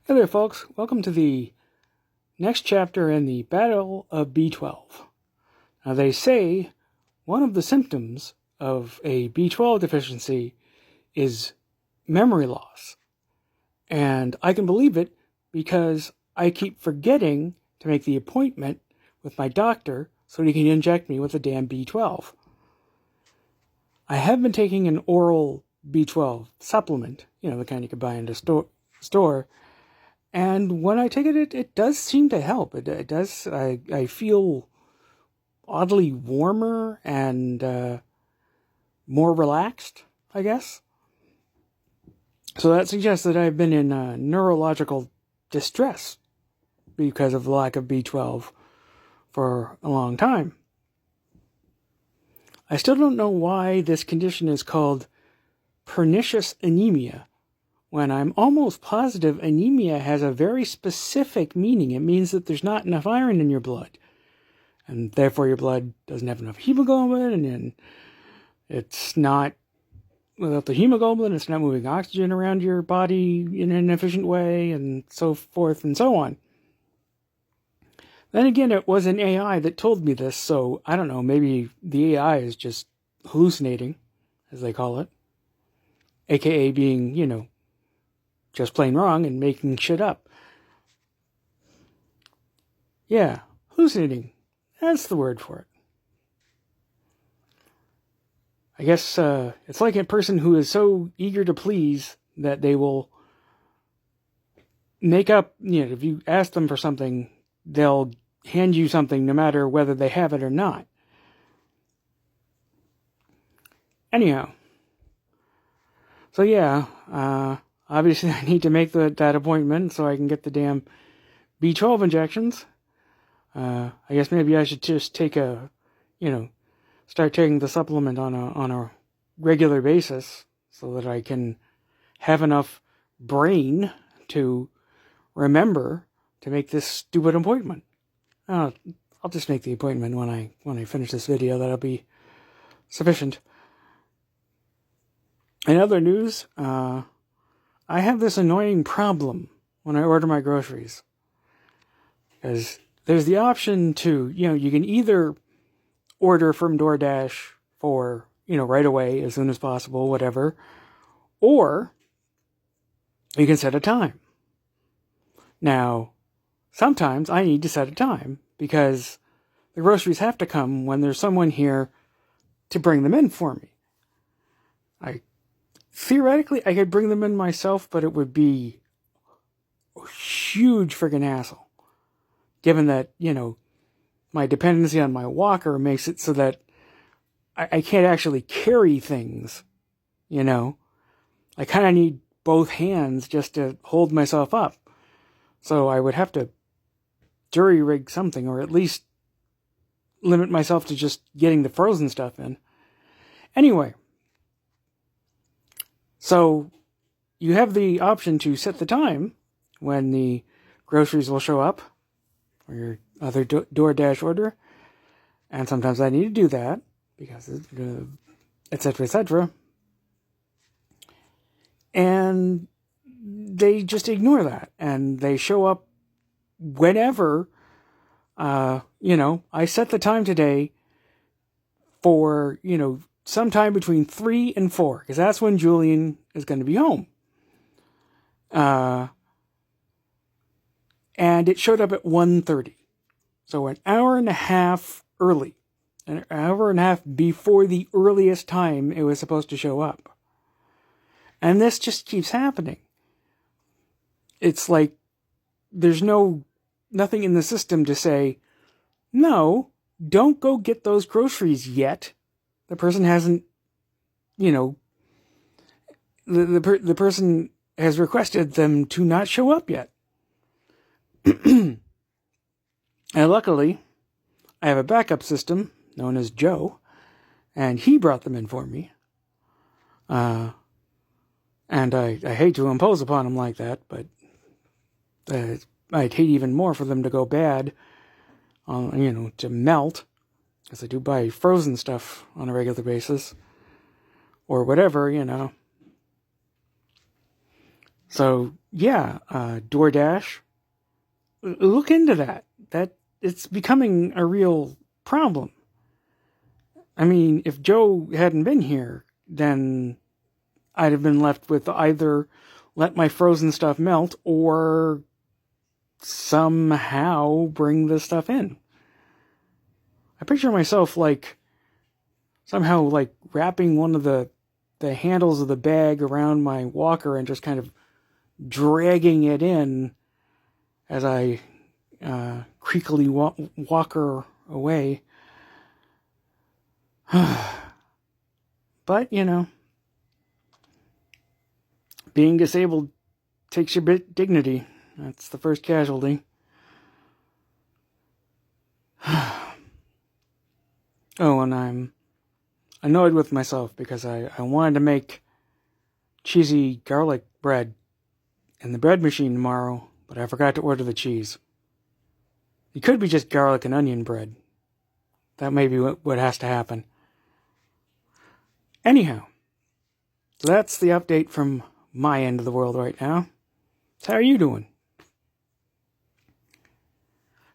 Hey there, folks. Welcome to the next chapter in the Battle of B12. Now, they say one of the symptoms of a B12 deficiency is memory loss. And I can believe it because I keep forgetting to make the appointment with my doctor so he can inject me with the damn B12. I have been taking an oral B12 supplement, the kind you can buy in the store. And when I take it, it does seem to help. It does. I feel oddly warmer and more relaxed, I guess. So that suggests that I've been in neurological distress because of the lack of B12 for a long time. I still don't know why this condition is called pernicious anemia, when I'm almost positive anemia has a very specific meaning. It means that there's not enough iron in your blood, and therefore your blood doesn't have enough hemoglobin, and it's not, without the hemoglobin, it's not moving oxygen around your body in an efficient way, and so forth and so on. Then again, it was an AI that told me this, so I don't know, maybe the AI is just hallucinating, as they call it, aka being, just plain wrong and making shit up. Yeah, hallucinating. That's the word for it. I guess it's like a person who is so eager to please that they will make up, if you ask them for something, they'll hand you something no matter whether they have it or not. Anyhow. So yeah, obviously I need to make that appointment so I can get the damn B12 injections. I guess maybe I should just take start taking the supplement on a regular basis so that I can have enough brain to remember to make this stupid appointment. I'll just make the appointment when I finish this video. That'll be sufficient. In other news, I have this annoying problem when I order my groceries. Because there's the option to, you can either order from DoorDash for, right away, as soon as possible, whatever. Or you can set a time. Now, sometimes I need to set a time because the groceries have to come when there's someone here to bring them in for me. Theoretically, I could bring them in myself, but it would be a huge friggin' hassle. Given that, my dependency on my walker makes it so that I can't actually carry things, I kind of need both hands just to hold myself up. So I would have to jury-rig something, or at least limit myself to just getting the frozen stuff in. Anyway. So you have the option to set the time when the groceries will show up, or your other DoorDash order. And sometimes I need to do that because, etc., etc. And they just ignore that. And they show up whenever, I set the time today for, sometime between 3 and 4, because that's when Julian is going to be home. And it showed up at 1:30. So an hour and a half early. An hour and a half before the earliest time it was supposed to show up. And this just keeps happening. It's like there's nothing in the system to say, no, don't go get those groceries yet. The person hasn't, the person has requested them to not show up yet. And luckily, I have a backup system known as Joe, and he brought them in for me. And I hate to impose upon him like that, but I'd hate even more for them to go bad, to melt. Because I do buy frozen stuff on a regular basis. Or whatever, So, yeah, DoorDash, look into that. That it's becoming a real problem. I mean, if Joe hadn't been here, then I'd have been left with either let my frozen stuff melt or somehow bring the stuff in. I picture myself somehow wrapping one of the handles of the bag around my walker and just kind of dragging it in as I creakily walker away. But, being disabled takes your dignity. That's the first casualty. Oh, and I'm annoyed with myself because I wanted to make cheesy garlic bread in the bread machine tomorrow, but I forgot to order the cheese. It could be just garlic and onion bread. That may be what has to happen. Anyhow, so that's the update from my end of the world right now. So how are you doing?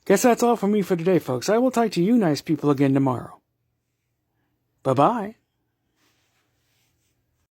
Guess that's all from me for today, folks. I will talk to you nice people again tomorrow. Bye-bye.